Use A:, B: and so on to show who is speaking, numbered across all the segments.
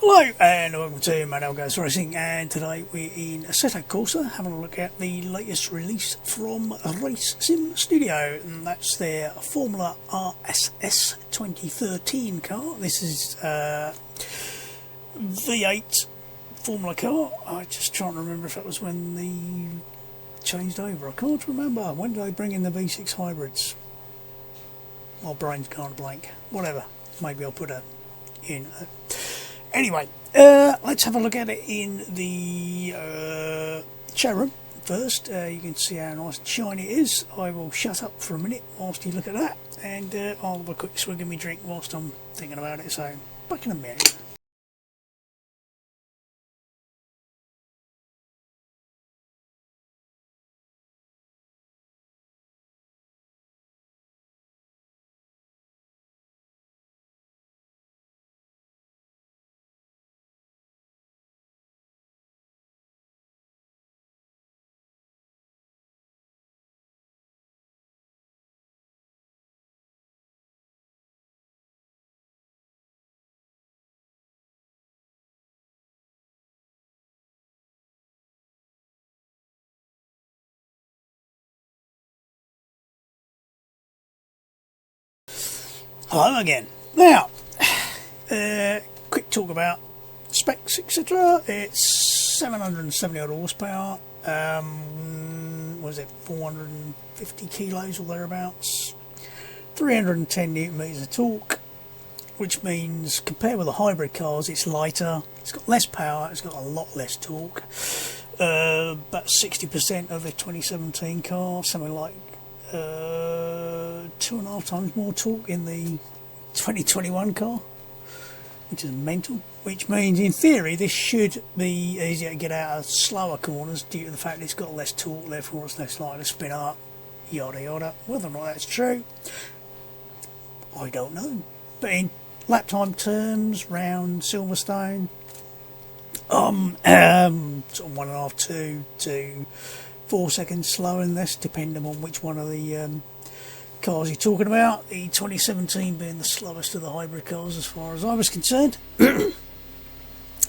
A: Hello and welcome to Manuel Goes Racing, and today we're in Assetto Corsa having a look at the latest release from Race Sim Studio, and that's their Formula RSS 2013 car. This is V8 Formula car. I just trying to remember if that was when they changed over. I can't remember. When did they bring in the V6 hybrids? My brain's gone blank. Whatever. Maybe I'll put a in. Anyway, let's have a look at it in the showroom first. You can see how nice and shiny it is. I will shut up for a minute whilst you look at that, and I'll have a quick swig of my drink whilst I'm thinking about it, so back in a minute. Hello again. Now, quick talk about specs, etc. It's 770 odd horsepower. Was it 450 kilos or thereabouts? 310 newton meters of torque, which means compared with the hybrid cars, it's lighter. It's got less power. It's got a lot less torque. About 60% of the 2017 car, something like 2.5 times more torque in the 2021 car, which is mental. Which means, in theory, this should be easier to get out of slower corners due to the fact that it's got less torque, therefore it's less likely to spin up, yada yada. Whether or not that's true, I don't know. But in lap time terms, round Silverstone, sort of 1.5, 2 to 4 seconds slower than this, depending on which one of the cars you're talking about. The 2017 being the slowest of the hybrid cars as far as I was concerned.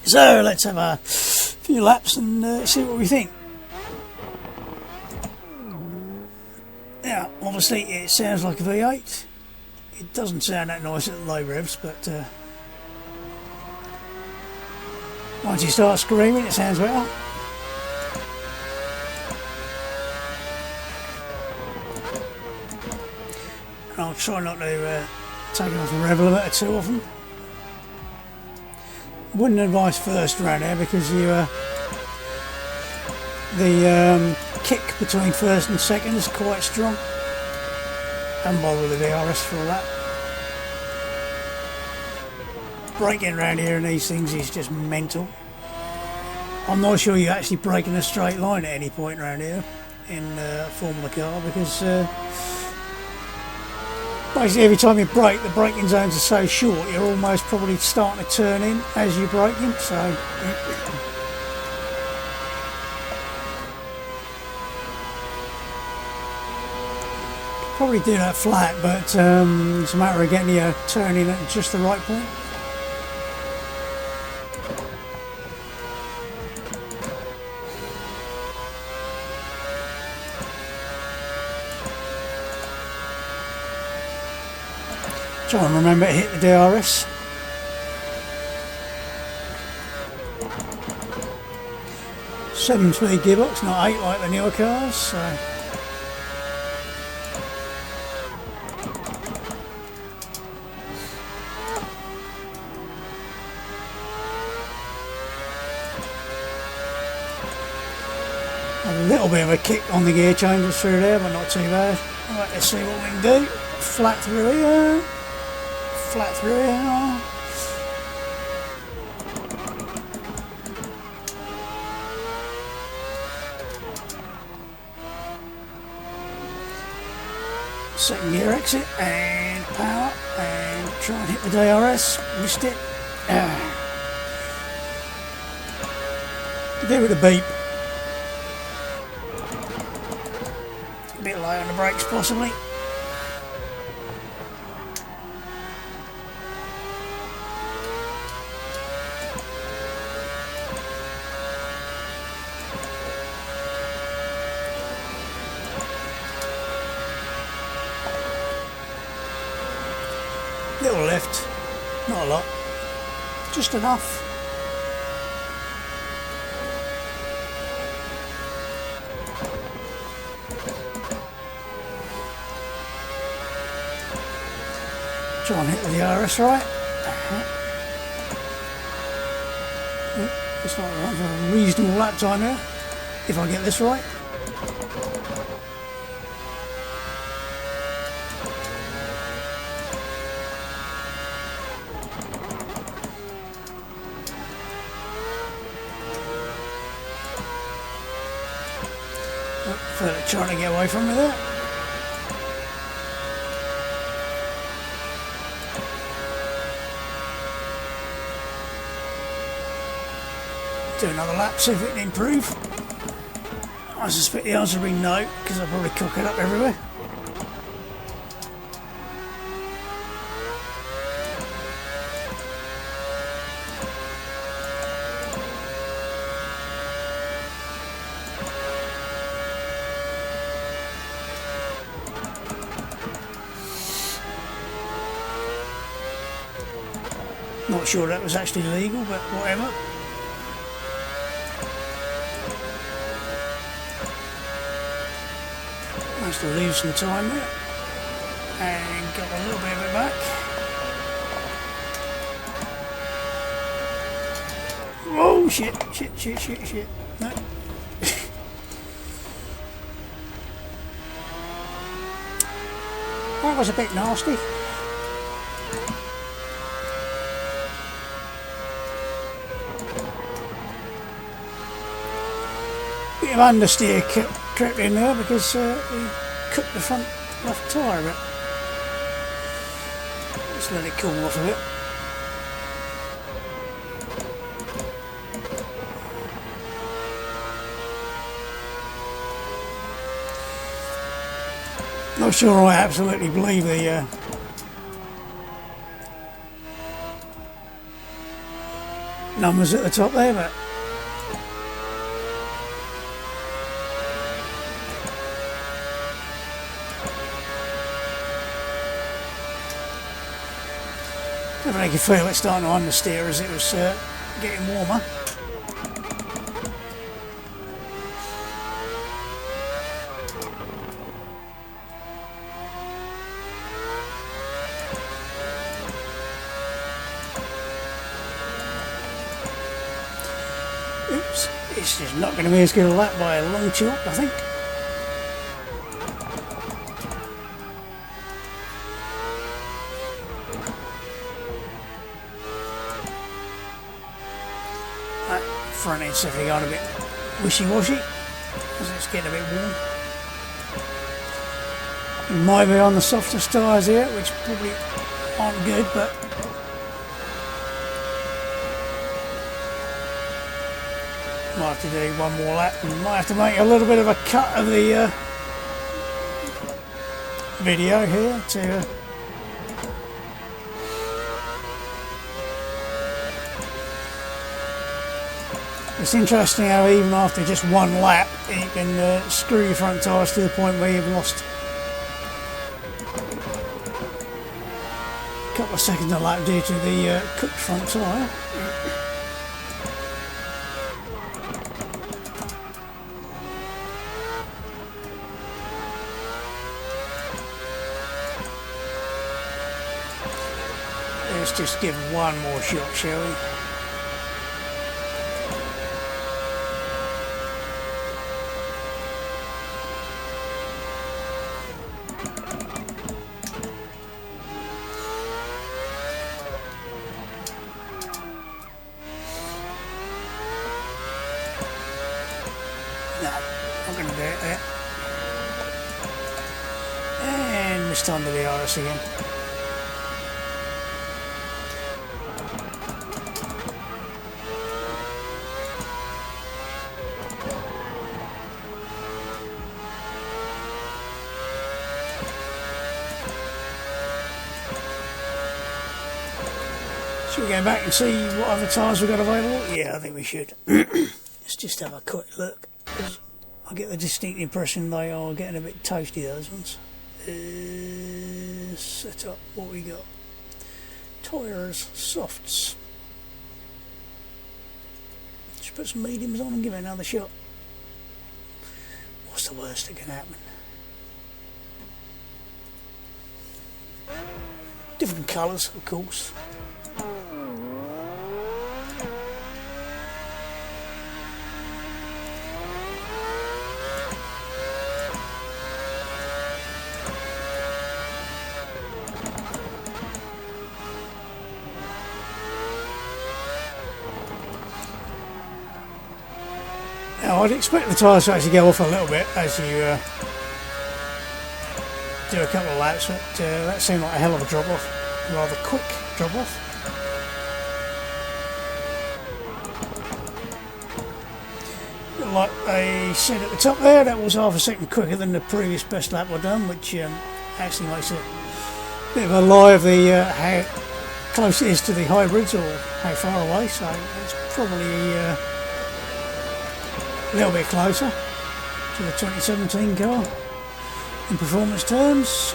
A: So let's have a few laps and see what we think. Now, obviously it sounds like a V8. It doesn't sound that nice at the low revs, but once you start screaming, it sounds better. I'll try not to take it off the rev limiter too often. Wouldn't advise first around here because you the kick between first and second is quite strong. Haven't bothered with the DRS for all that. Braking around here and these things is just mental. I'm not sure you're actually braking a straight line at any point around here in a Formula car, because basically every time you brake, the braking zones are so short you're almost probably starting to turn in as you're braking, so probably do that flat, but it's a matter of getting you turning at just the right point. Try and remember to hit the DRS. Seven-speed gearbox, not 8 like the newer cars. So. A little bit of a kick on the gear changes through there, but not too bad. Right, let's see what we can do. Flat through here. Flat through here. Second gear exit and power, and try and hit the DRS. Missed it. There with the beep. A bit low on the brakes possibly. Little lift, not a lot, just enough. Try and hit the RS right. It's not a reasonable lap time here, if I get this right. Trying to get away from me there. Do another lap, see if it can improve. I suspect the answer will be no, because I'll probably cock it up everywhere. Not sure that was actually legal, but whatever. Managed to lose some time there and got a little bit of it back. Oh shit, shit. No. That was a bit nasty. Bit of understeer crept in there because we cooked the front left tyre a bit. Just let it cool off a bit. Not sure I absolutely believe the numbers at the top there, but I could feel it starting to understeer as it was getting warmer. Oops, it's just not going to be as good a lap by a long chalk, I think. Front end's definitely gone a bit wishy-washy as it's getting a bit warm. It might be on the softest tyres here, which probably aren't good, but might have to do one more lap and might have to make a little bit of a cut of the video here to it's interesting how even after just one lap you can screw your front tyres to the point where you've lost a couple of seconds a lap due to the cooked front tyre. Let's just give one more shot, shall we? No, I'm going to do it there. And this time to the RS again. Should we go back and see what other tyres we've got available? Yeah, I think we should. Let's just have a quick look. I get the distinct impression they are getting a bit toasty, those ones. Set up what we got. Tyres, softs. Just put some mediums on and give it another shot. What's the worst that can happen? Different colours, of course. Now, I'd expect the tyres to actually go off a little bit as you do a couple of laps, but that seemed like a hell of a drop off, rather quick drop off. Like I said at the top there, that was half a second quicker than the previous best lap I've done, which actually makes it a bit of a lie of the how close it is to the hybrids or how far away, so it's probably a little bit closer to the 2017 car in performance terms.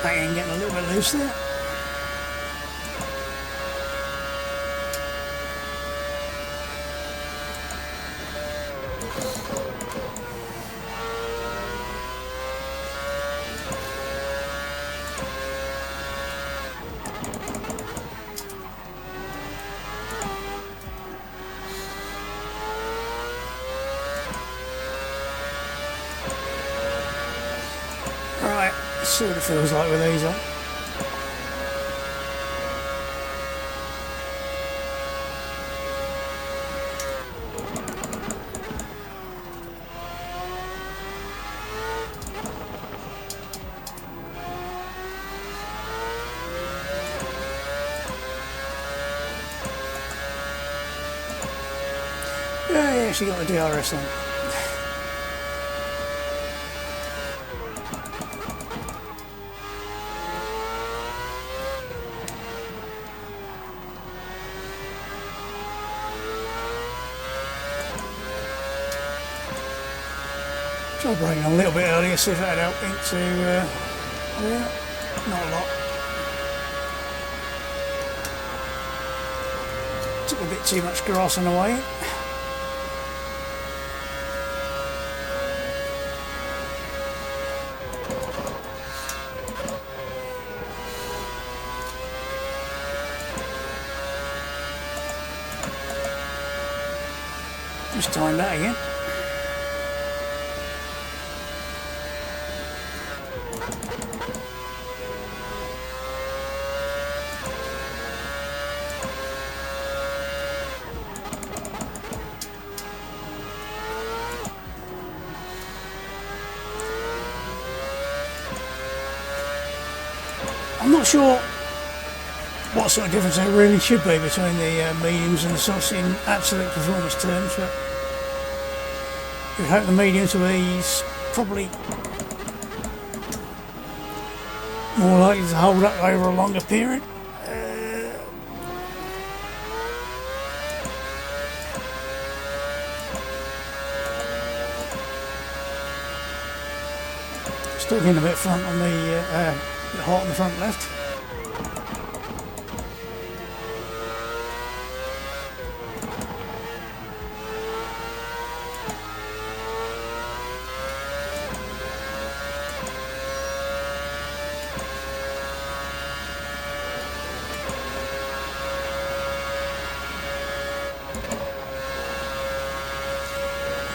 A: Back end getting a little bit loose there. Right, let's see what it feels like with these on. Yeah, yeah, she got the DRS on. Try braking a little bit earlier, see if that'd help into, yeah, not a lot. Took a bit too much grass on the way in. Just time that again. I'm not sure what sort of difference there really should be between the mediums and the softs in absolute performance terms, but you'd hope the mediums will be probably more likely to hold up over a longer period. Still getting a bit front on the hot on the front left.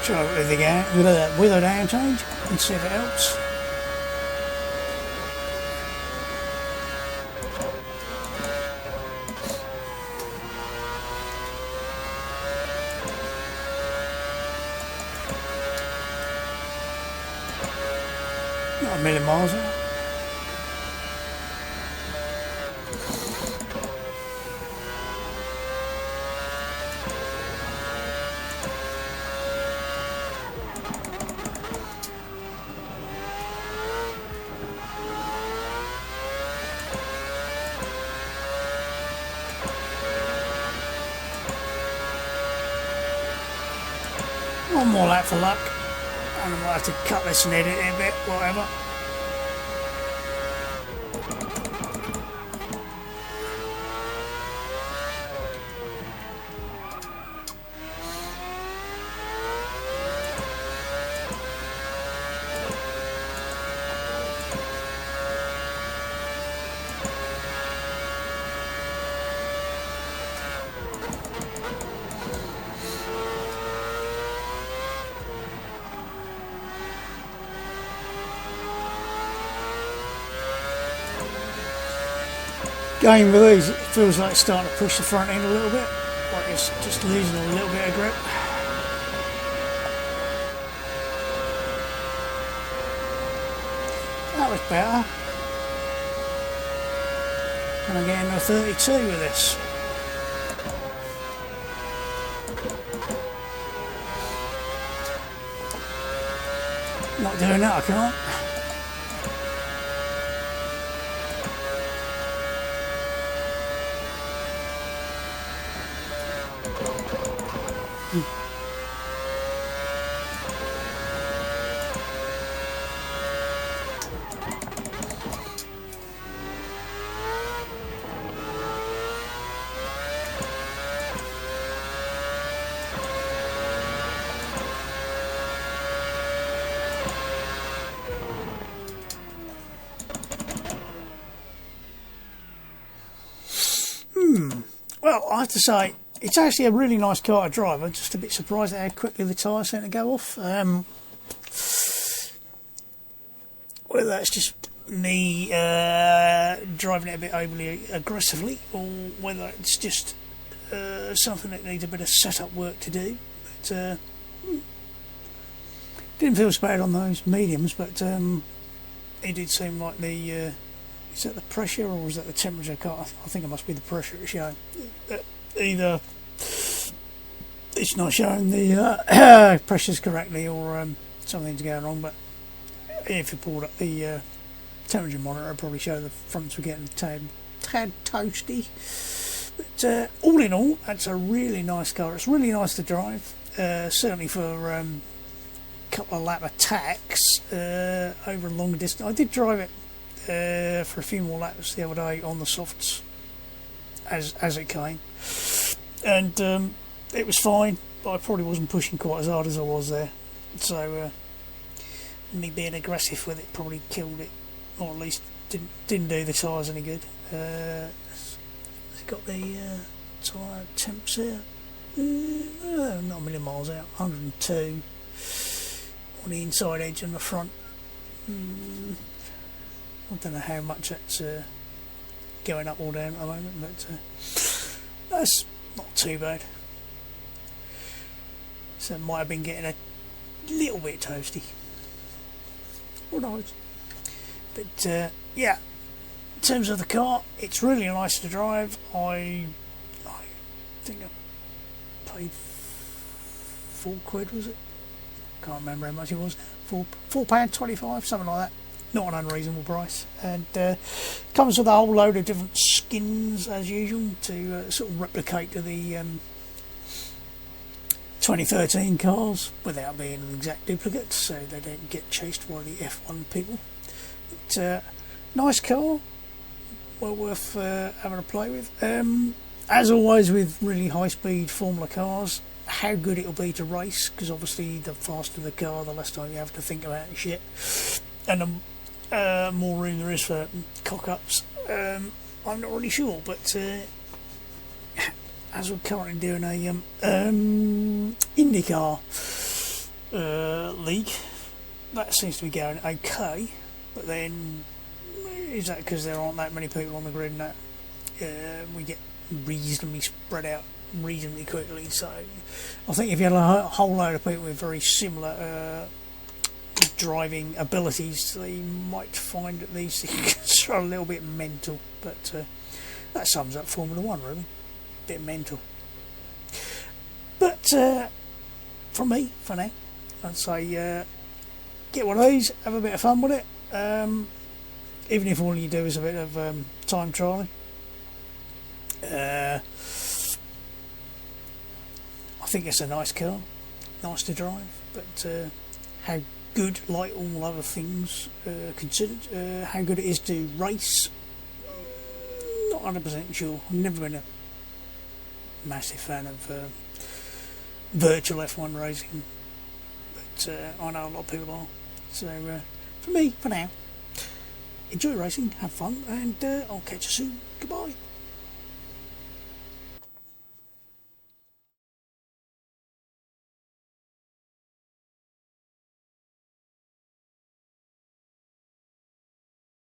A: Try it with a down change and see if it helps. Not a million miles out. one more lap for luck, and I might have to cut this and edit it a bit, whatever. Going with these, it feels like it's starting to push the front end a little bit, like it's just losing a little bit of grip. That was better. And I'm getting a 32 with this. Not doing that, I can't. Well, I have to say, it's actually a really nice car to drive. I'm just a bit surprised at how quickly the tyres seem to go off. Whether that's just me driving it a bit overly aggressively, or whether it's just something that needs a bit of setup work to do. But didn't feel so bad on those mediums, but it did seem like the... is that the pressure or is that the temperature? I think it must be the pressure it's showing. Either it's not showing the pressures correctly or something's going wrong, but if you pulled up the temperature monitor, it'll probably show the fronts were getting tad toasty. But all in all, that's a really nice car. It's really nice to drive, certainly for a couple of lap attacks over a longer distance. I did drive it for a few more laps the other day on the softs as it came, and it was fine, but I probably wasn't pushing quite as hard as I was there, so me being aggressive with it probably killed it, or at least didn't do the tyres any good. It's got the tyre temps here, not a million miles out, 102 on the inside edge and the front. I don't know how much that's going up or down at the moment, but that's not too bad. So it might have been getting a little bit toasty. Who knows? But yeah, in terms of the car, it's really nice to drive. I think I paid £4, was it? Can't remember how much it was. £4.25, something like that. Not an unreasonable price, and comes with a whole load of different skins as usual to sort of replicate to the 2013 cars without being an exact duplicate, so they don't get chased by the F1 people. But nice car, well worth having a play with. As always with really high speed Formula cars, how good it'll be to race, because obviously the faster the car, the less time you have to think about shit, and the more room there is for cock-ups. I'm not really sure, but as we're currently doing a IndyCar league, that seems to be going okay, but then is that because there aren't that many people on the grid and that we get reasonably spread out reasonably quickly? So I think if you had a whole load of people with very similar driving abilities, they might find that these things are a little bit mental, but that sums up Formula 1 really, a bit mental. But from me, for now, I'd say get one of these, have a bit of fun with it, even if all you do is a bit of time trialling. I think it's a nice car. nice to drive, but how good, like all other things considered, how good it is to race, not 100% sure. I've never been a massive fan of virtual F1 racing, but I know a lot of people are. So for me, for now, enjoy racing, have fun, and I'll catch you soon. Goodbye.